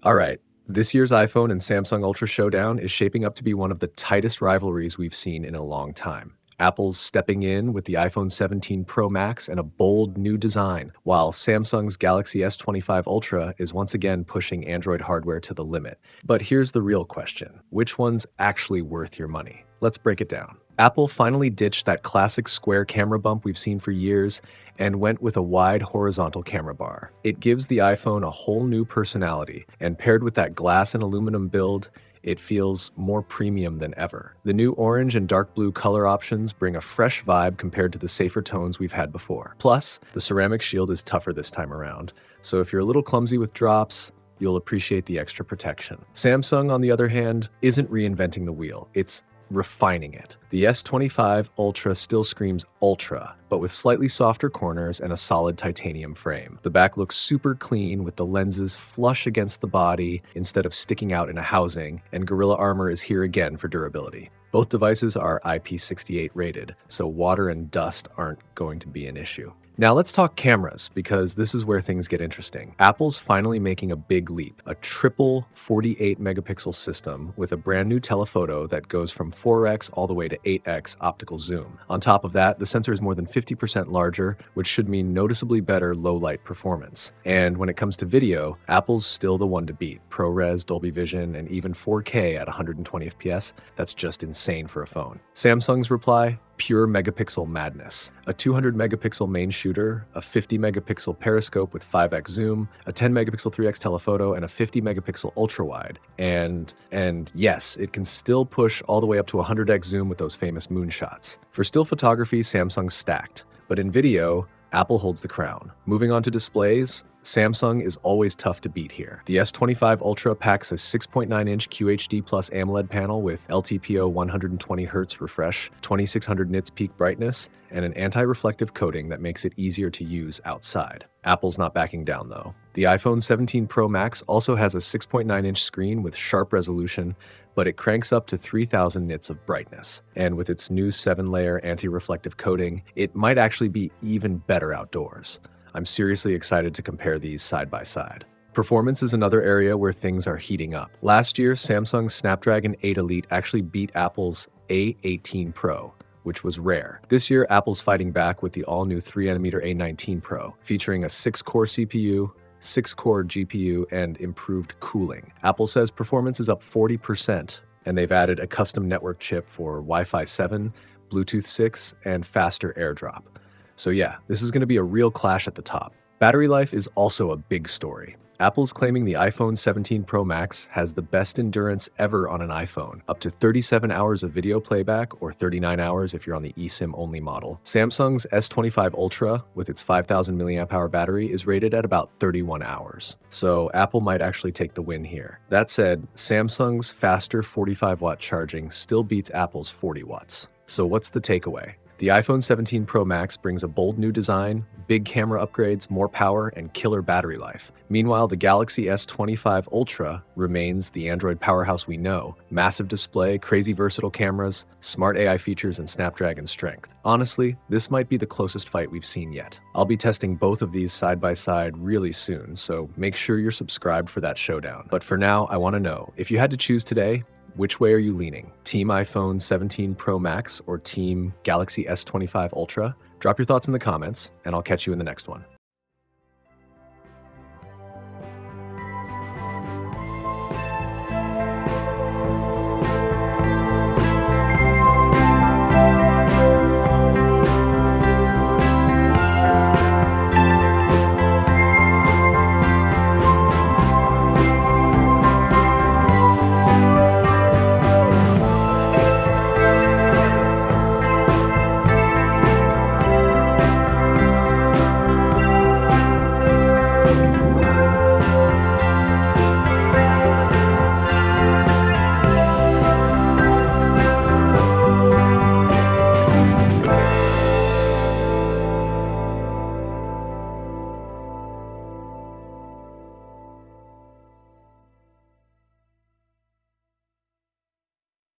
All right, this year's iPhone and Samsung Ultra showdown is shaping up to be one of the tightest rivalries we've seen in a long time. Apple's stepping in with the iPhone 17 Pro Max and a bold new design, while Samsung's Galaxy S25 Ultra is once again pushing Android hardware to the limit. But here's the real question: which one's actually worth your money? Let's break it down. Apple finally ditched that classic square camera bump we've seen for years and went with a wide horizontal camera bar. It gives the iPhone a whole new personality, and paired with that glass and aluminum build, it feels more premium than ever. The new orange and dark blue color options bring a fresh vibe compared to the safer tones we've had before. Plus, the ceramic shield is tougher this time around, so if you're a little clumsy with drops, you'll appreciate the extra protection. Samsung, on the other hand, isn't reinventing the wheel. It's refining it. The S25 Ultra still screams Ultra, but with slightly softer corners and a solid titanium frame. The back looks super clean with the lenses flush against the body instead of sticking out in a housing, and Gorilla Armor is here again for durability. Both devices are IP68 rated, so water and dust aren't going to be an issue. Now let's talk cameras, because this is where things get interesting. Apple's finally making a big leap, a triple 48 megapixel system with a brand new telephoto that goes from 4x all the way to 8x optical zoom. On top of that, the sensor is more than 50% larger, which should mean noticeably better low light performance. And when it comes to video, Apple's still the one to beat. ProRes, Dolby Vision, and even 4K at 120 FPS. That's just insane for a phone. Samsung's reply: pure megapixel madness. A 200 megapixel main shooter, a 50 megapixel periscope with 5x zoom, a 10 megapixel 3x telephoto, and a 50 megapixel ultra wide. And yes, it can still push all the way up to 100x zoom with those famous moonshots. For still photography, Samsung's stacked, but in video, Apple holds the crown. Moving on to displays, Samsung is always tough to beat here. The S25 Ultra packs a 6.9-inch QHD Plus AMOLED panel with LTPO 120Hz refresh, 2600 nits peak brightness, and an anti-reflective coating that makes it easier to use outside. Apple's not backing down though. The iPhone 17 Pro Max also has a 6.9-inch screen with sharp resolution, but it cranks up to 3000 nits of brightness. And with its new 7-layer anti-reflective coating, it might actually be even better outdoors. I'm seriously excited to compare these side by side. Performance is another area where things are heating up. Last year, Samsung's Snapdragon 8 Elite actually beat Apple's A19 Pro, which was rare. This year, Apple's fighting back with the all-new 3nm A19 Pro, featuring a 6-core CPU, 6-core GPU, and improved cooling. Apple says performance is up 40%, and they've added a custom network chip for Wi-Fi 7, Bluetooth 6, and faster AirDrop. So yeah, this is going to be a real clash at the top. Battery life is also a big story. Apple's claiming the iPhone 17 Pro Max has the best endurance ever on an iPhone, up to 37 hours of video playback or 39 hours if you're on the eSIM-only model. Samsung's S25 Ultra, with its 5000 mAh battery, is rated at about 31 hours. So Apple might actually take the win here. That said, Samsung's faster 45-watt charging still beats Apple's 40 watts. So what's the takeaway? The iPhone 17 Pro Max brings a bold new design, big camera upgrades, more power, and killer battery life. Meanwhile, the Galaxy S25 Ultra remains the Android powerhouse we know: massive display, crazy versatile cameras, smart AI features, and Snapdragon strength. Honestly, this might be the closest fight we've seen yet. I'll be testing both of these side by side really soon, so make sure you're subscribed for that showdown. But for now, I want to know, if you had to choose today, which way are you leaning? Team iPhone 17 Pro Max or Team Galaxy S25 Ultra? Drop your thoughts in the comments, and I'll catch you in the next one.